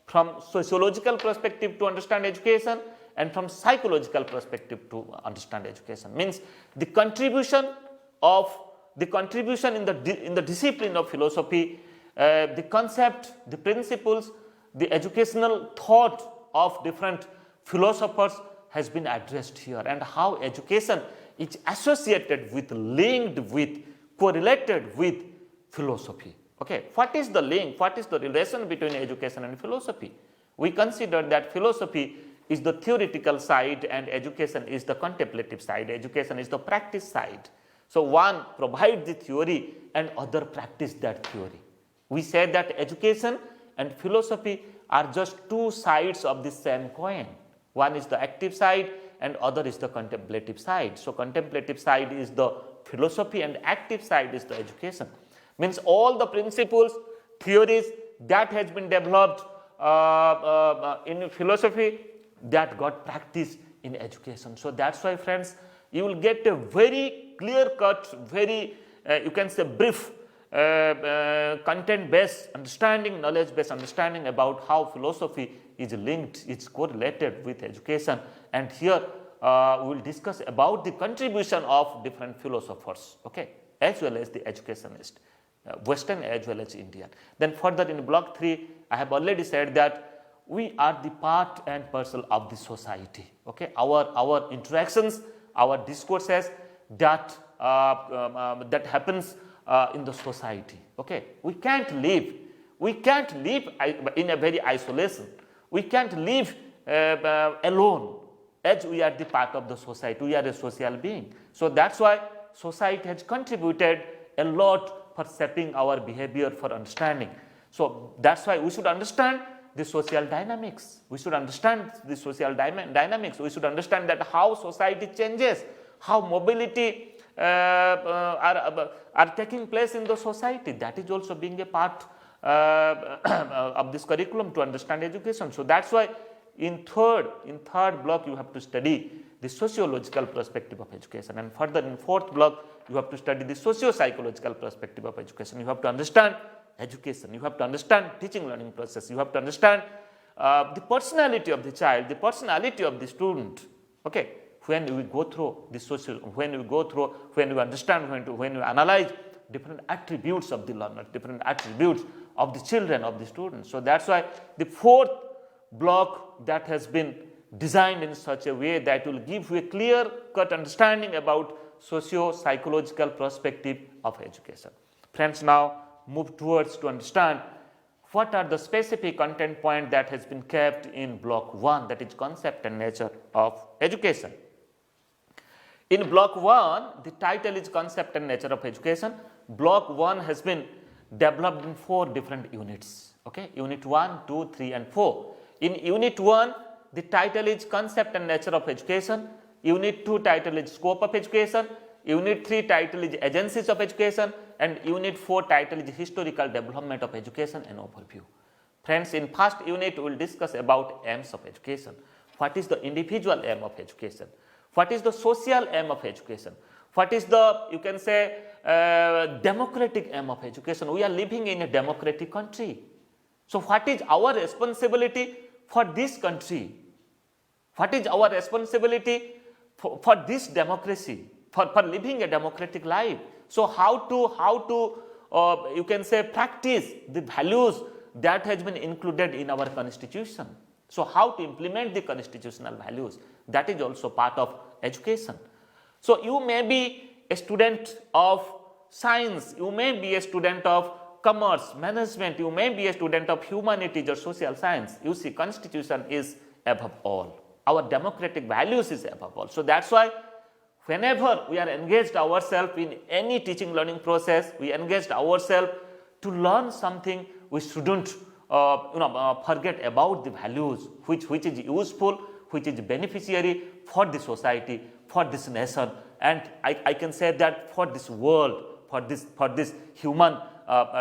from sociological perspective to understand education, and from psychological perspective to understand education. Means the contribution in the discipline of philosophy, the concept, the principles, the educational thought of different philosophers has been addressed here, and how education is associated with, linked with, correlated with philosophy. Okay, what is the link? What is the relation between education and philosophy? We consider that philosophy is the theoretical side and education is the contemplative side. Education is the practice side. So one provides the theory and other practice that theory. We say that education and philosophy are just two sides of the same coin. One is the active side and other is the contemplative side. So contemplative side is the philosophy and active side is the education. Means all the principles, theories that has been developed in philosophy that got practiced in education. So that's why, friends, you will get a very clear cut, very you can say brief content based understanding, knowledge based understanding about how philosophy is linked, it's correlated with education. And here we will discuss about the contribution of different philosophers, okay, as well as the educationists, Western as well as Indian. Then further in block 3, I have already said that we are the part and parcel of the society. Okay, our interactions, our discourses that that happens in the society. Okay, we can't live in a very isolation. We can't live alone, as we are the part of the society. We are a social being. So that's why society has contributed a lot for shaping our behavior, for understanding. So that's why we should understand the social dynamics. We should understand the social dynamics. We should understand that how society changes, how mobility are taking place in the society. That is also being a part of this curriculum to understand education. So that's why in third block you have to study the sociological perspective of education, and further in fourth block you have to study the socio-psychological perspective of education. You have to understand education, you have to understand teaching learning process, you have to understand the personality of the child, the personality of the student. Okay, when we go through the when we understand, when we analyze different attributes of the learner, different attributes of the children, of the students. So that's why the fourth block that has been designed in such a way that will give you a clear-cut understanding about socio-psychological perspective of education. Friends, now move towards to understand what are the specific content points that has been kept in block 1, that is concept and nature of education. In block 1, the title is concept and nature of education. Block 1 has been developed in 4 different units. Okay, unit 1, 2, 3 and 4. In unit 1, the title is concept and nature of education. Unit 2 title is scope of education. Unit 3 title is agencies of education, and unit 4 title is historical development of education and overview. Friends, in first unit we will discuss about aims of education. What is the individual aim of education? What is the social aim of education? What is the, you can say, democratic aim of education? We are living in a democratic country. So what is our responsibility for this country? What is our responsibility for this democracy, for living a democratic life? So how to you can say practice the values that has been included in our constitution. So how to implement the constitutional values, that is also part of education. So you may be a student of science, you may be a student of commerce, management, you may be a student of humanities or social science. You see, constitution is above all. Our democratic values is above all. So that's why whenever we are engaged ourselves in any teaching learning process, we engaged ourselves to learn something, we shouldn't forget about the values which is useful, which is beneficiary for the society, for this nation, and I can say that for this world, for this human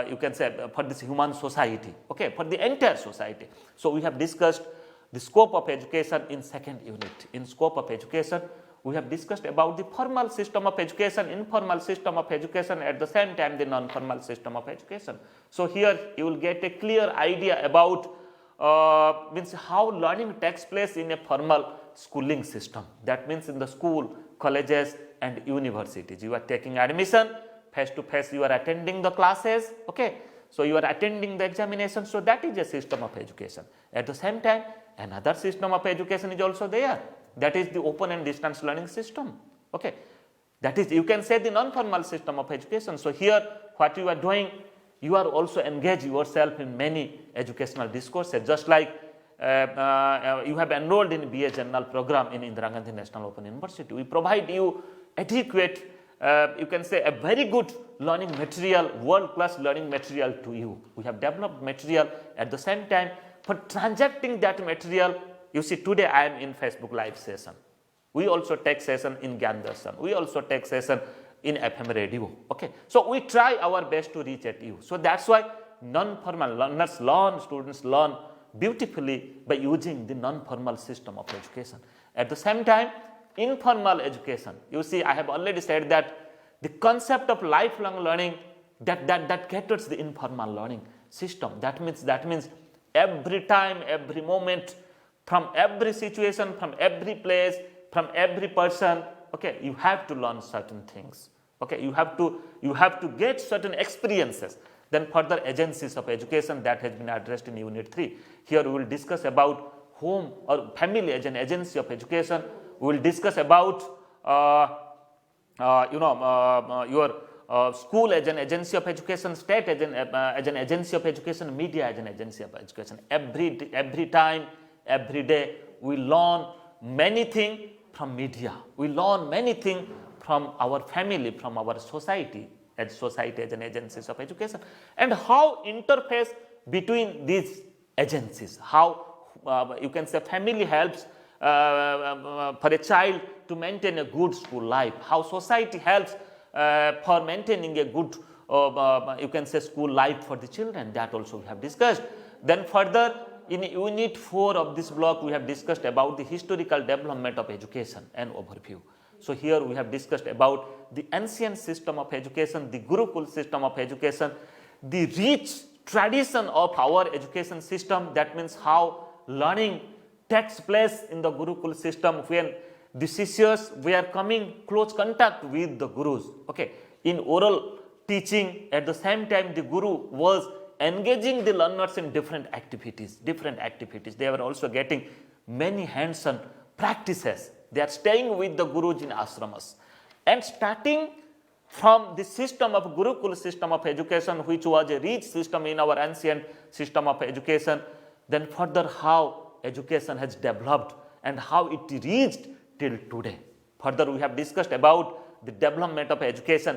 you can say for this human society, okay, for the entire society. So we have discussed the scope of education in second unit. In scope of education, we have discussed about the formal system of education, informal system of education, at the same time the non-formal system of education. So here you will get a clear idea about means how learning takes place in a formal schooling system. That means in the school, colleges and universities. You are taking admission, face to face you are attending the classes, okay. So you are attending the examination, so that is a system of education. At the same time, another system of education is also there. That is the open and distance learning system, okay. That is, you can say, the non-formal system of education. So here what you are doing, you are also engaged yourself in many educational discourses, just like you have enrolled in BA General program in Indira Gandhi National Open University. We provide you adequate, you can say a very good learning material, world-class learning material to you. We have developed material. At the same time, for transacting that material, you see today I am in Facebook live session. We also take session in Gyan Darshan. We also take session in FM radio. Okay, so we try our best to reach at you. So that's why non-formal learners learn, students learn beautifully by using the non-formal system of education. At the same time, informal education, you see I have already said that the concept of lifelong learning that caters the informal learning system. That means every time, every moment, from every situation, from every place, from every person, okay, you have to learn certain things. Okay, you have to get certain experiences. Then further agencies of education that has been addressed in Unit 3. Here we will discuss about home or family as an agency of education. We will discuss about your school as an agency of education, state as an agency of education, media as an agency of education. Every time, every day, we learn many things from media. We learn many things from our family, from our society as an agencies of education, and how interface between these agencies, how you can say family helps for a child to maintain a good school life, how society helps for maintaining a good you can say school life for the children. That also we have discussed. Then further in Unit 4 of this block we have discussed about the historical development of education and overview. So here we have discussed about the ancient system of education, the Gurukul system of education, the rich tradition of our education system. That means how learning takes place in the Gurukul system when the Sishyas were coming close contact with the Gurus. Okay, in oral teaching, at the same time the Guru was engaging the learners in different activities. They were also getting many hands-on practices. They are staying with the Gurus in ashramas. And starting from the system of Gurukul system of education, which was a rich system in our ancient system of education, then further how education has developed and how it reached till today. Further we have discussed about the development of education,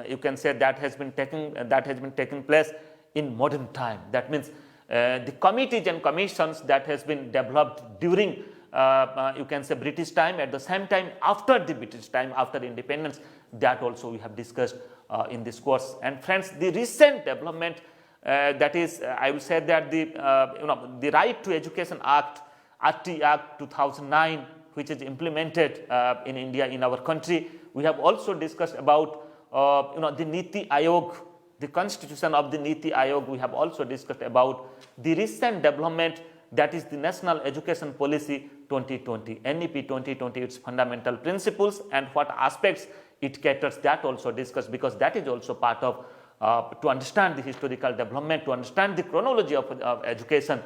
you can say that has been taking place in modern time. That means the committees and commissions that has been developed during you can say British time, at the same time after the British time, after independence, that also we have discussed in this course. And friends, the recent development that is I will say that the Right to Education Act, RT Act 2009, which is implemented in India, in our country. We have also discussed about the Niti Ayog, the constitution of the Niti Ayog. We have also discussed about the recent development, that is the National Education Policy 2020, NEP 2020, its fundamental principles and what aspects it caters. That also discussed, because that is also part of to understand the historical development, to understand the chronology of education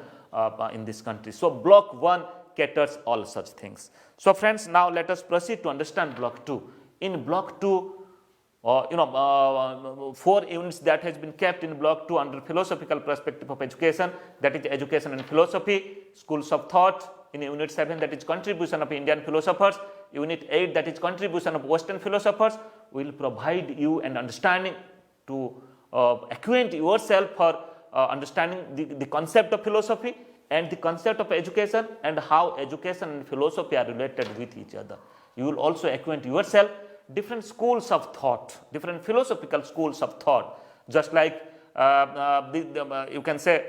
in this country. So block 1 caters all such things. So friends, now let us proceed to understand block 2. In block 2, 4 units that has been kept in block 2 under philosophical perspective of education, that is education and philosophy. Schools of thought in unit 7, that is contribution of Indian philosophers. Unit 8, that is contribution of Western philosophers. Will provide you an understanding to acquaint yourself for understanding the concept of philosophy and the concept of education, and how education and philosophy are related with each other. You will also acquaint yourself different schools of thought, different philosophical schools of thought, just like you can say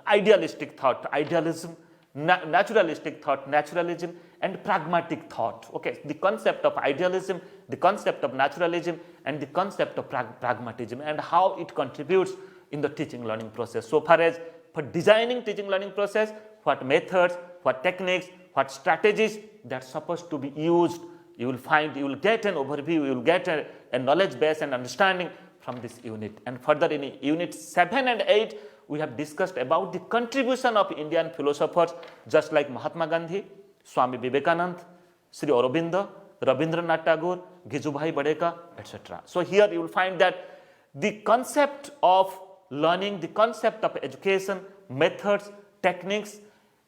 idealistic thought, idealism, naturalistic thought, naturalism, and pragmatic thought. Okay, the concept of idealism, the concept of naturalism, and the concept of pragmatism, and how it contributes in the teaching learning process. So far as for designing teaching learning process, what methods, what techniques, what strategies that's supposed to be used, you will get an overview, you will get a knowledge base and understanding from this unit. And further in unit 7 and 8, we have discussed about the contribution of Indian philosophers, just like Mahatma Gandhi, Swami Vivekananda, Sri Aurobindo, Rabindranath Tagore, Gijubhai Badeka, etc. So here you will find that the concept of learning, the concept of education, methods, techniques,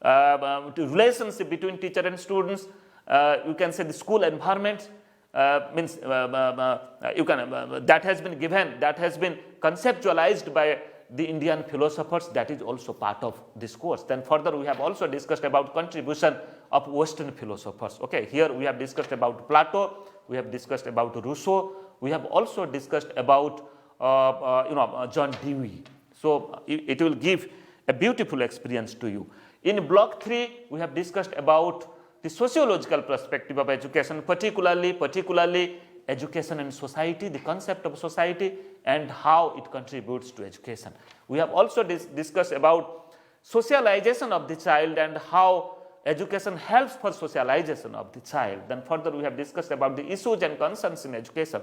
relationship between teacher and students, you can say the school environment, that has been given, that has been conceptualized by the Indian philosophers, that is also part of this course. Then further we have also discussed about contribution of Western philosophers. Okay, here we have discussed about Plato, we have discussed about Rousseau, we have also discussed about John Dewey. So it will give a beautiful experience to you. In block 3, we have discussed about the sociological perspective of education, particularly education and society, the concept of society and how it contributes to education. We have also discussed about socialization of the child and how education helps for socialization of the child. Then further we have discussed about the issues and concerns in education.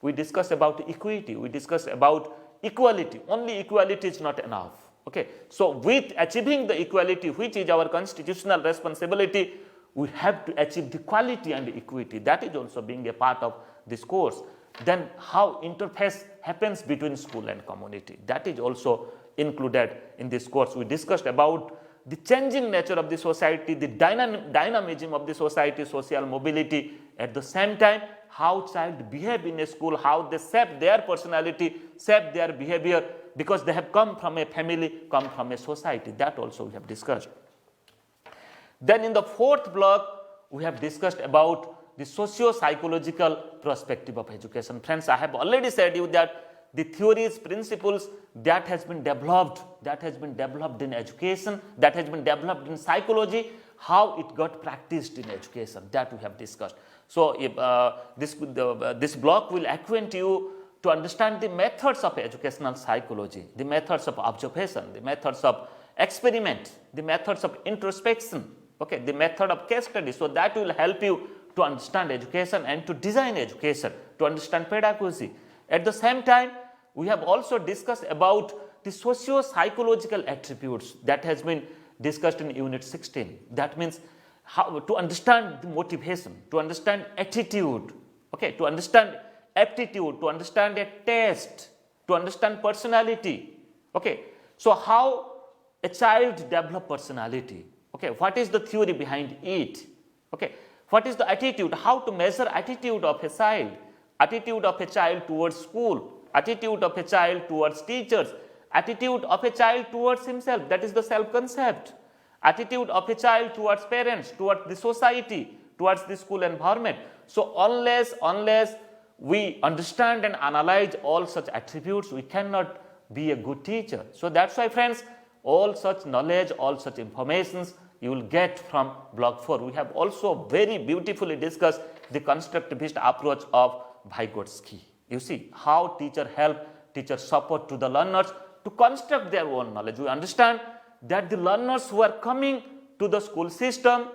We discussed about equity, we discussed about equality. Only equality is not enough. Okay, so with achieving the equality, which is our constitutional responsibility, we have to achieve the quality and equity. That is also being a part of this course. Then how interface happens between school and community, that is also included in this course. We discussed about the changing nature of the society, the dynamism of the society, social mobility. At the same time, how child behave in a school, how they shape their personality, shape their behavior, because they have come from a family, come from a society. That also we have discussed. Then in the 4th block, we have discussed about the socio-psychological perspective of education. Friends, I have already said you that the theories, principles that has been developed in education, that has been developed in psychology, how it got practiced in education, that we have discussed. So if, this block will acquaint you to understand the methods of educational psychology, the methods of observation, the methods of experiment, the methods of introspection, okay, the method of case study. So that will help you to understand education and to design education, to understand pedagogy. At the same time, we have also discussed about the socio-psychological attributes that has been discussed in unit 16. That means how to understand the motivation, to understand attitude, okay, to understand aptitude, to understand a taste, to understand personality. Okay, so how a child develops personality, okay, what is the theory behind it, okay, what is the attitude, how to measure attitude of a child towards school, attitude of a child towards teachers, attitude of a child towards himself, that is the self-concept, attitude of a child towards parents, towards the society, towards the school environment. So unless we understand and analyze all such attributes, we cannot be a good teacher. So that's why, friends, all such knowledge, all such informations you will get from block 4. We have also very beautifully discussed the constructivist approach of Vygotsky. You see how teacher help, teacher support to the learners to construct their own knowledge. We understand that the learners who are coming to the school system,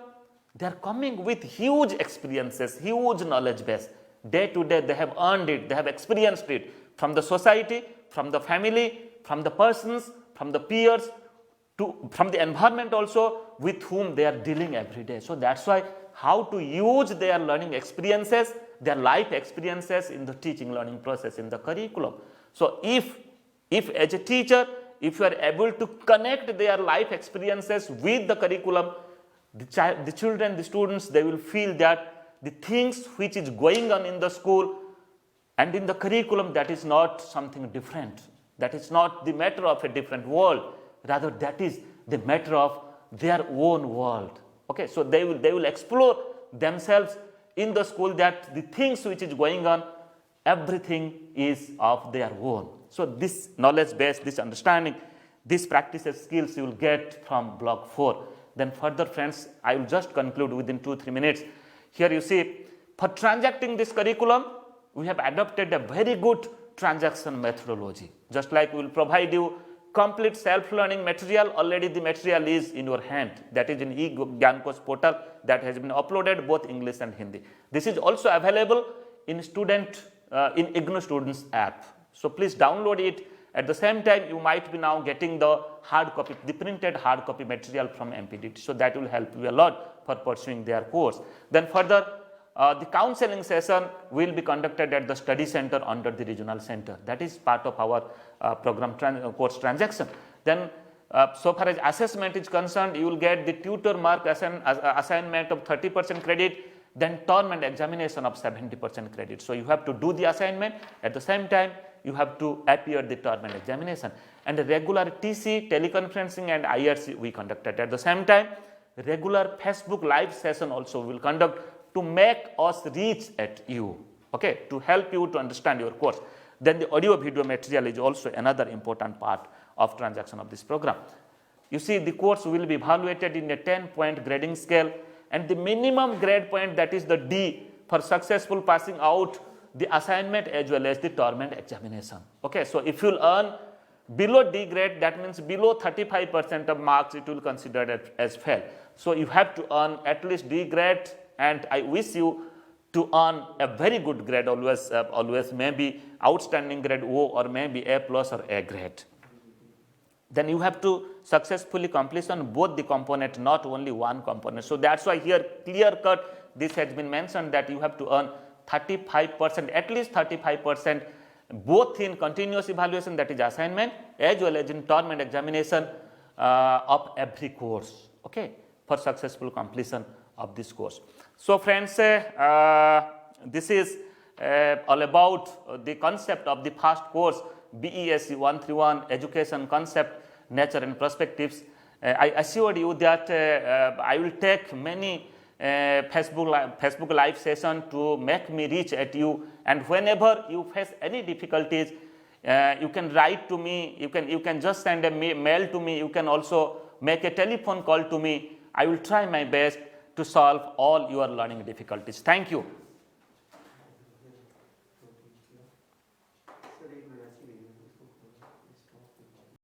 they are coming with huge experiences, huge knowledge base. Day to day they have earned it, they have experienced it from the society, from the family, from the persons, from the peers, from the environment also with whom they are dealing every day. So that's why how to use their learning experiences, their life experiences in the teaching learning process, in the curriculum. So if as a teacher, if you are able to connect their life experiences with the curriculum, the children, the students, they will feel that the things which is going on in the school and in the curriculum, that is not something different. That is not the matter of a different world. Rather, that is the matter of their own world. Okay, so they will explore themselves in the school, that the things which is going on, everything is of their own. So this knowledge base, this understanding, these practices, skills you will get from block 4. Then further, friends, I will just conclude within 2-3 minutes. Here you see, for transacting this curriculum, we have adopted a very good transaction methodology. Just like we will provide you complete self-learning material, already the material is in your hand. That is in IGNOU portal that has been uploaded both English and Hindi. This is also available in IGNOU Students app. So please download it. At the same time, you might be now getting the hard copy, the printed hard copy material from MPDT. So that will help you a lot for pursuing their course. Then further, the counseling session will be conducted at the study center under the regional center. That is part of our course transaction. Then so far as assessment is concerned, you will get the tutor mark assignment of 30% credit, then term and examination of 70% credit. So you have to do the assignment, at the same time you have to appear the term and examination, and the regular TC, teleconferencing and IRC we conducted. At the same time, regular Facebook live session also will conduct to make us reach at you, okay, to help you to understand your course. Then the audio video material is also another important part of transaction of this program. You see, the course will be evaluated in a 10-point grading scale, and the minimum grade point, that is the D, for successful passing out the assignment as well as the term and examination. Okay, so if you earn below D grade, that means below 35% of marks, it will consider as fail. So you have to earn at least D grade, and I wish you to earn a very good grade, always maybe outstanding grade O, or maybe A plus or A grade. Then you have to successfully complete on both the component, not only one component. So that's why here clear cut this has been mentioned that you have to earn 35%, at least 35%, both in continuous evaluation, that is assignment, as well as in term and examination of every course, okay, for successful completion of this course. So friends, this is all about the concept of the first course, BESC-131, Education Concept, Nature and Perspectives. I assured you that I will take many Facebook live session to make me reach at you, and whenever you face any difficulties, you can write to me, you can just send a mail to me, you can also make a telephone call to me. I will try my best to solve all your learning difficulties. Thank you.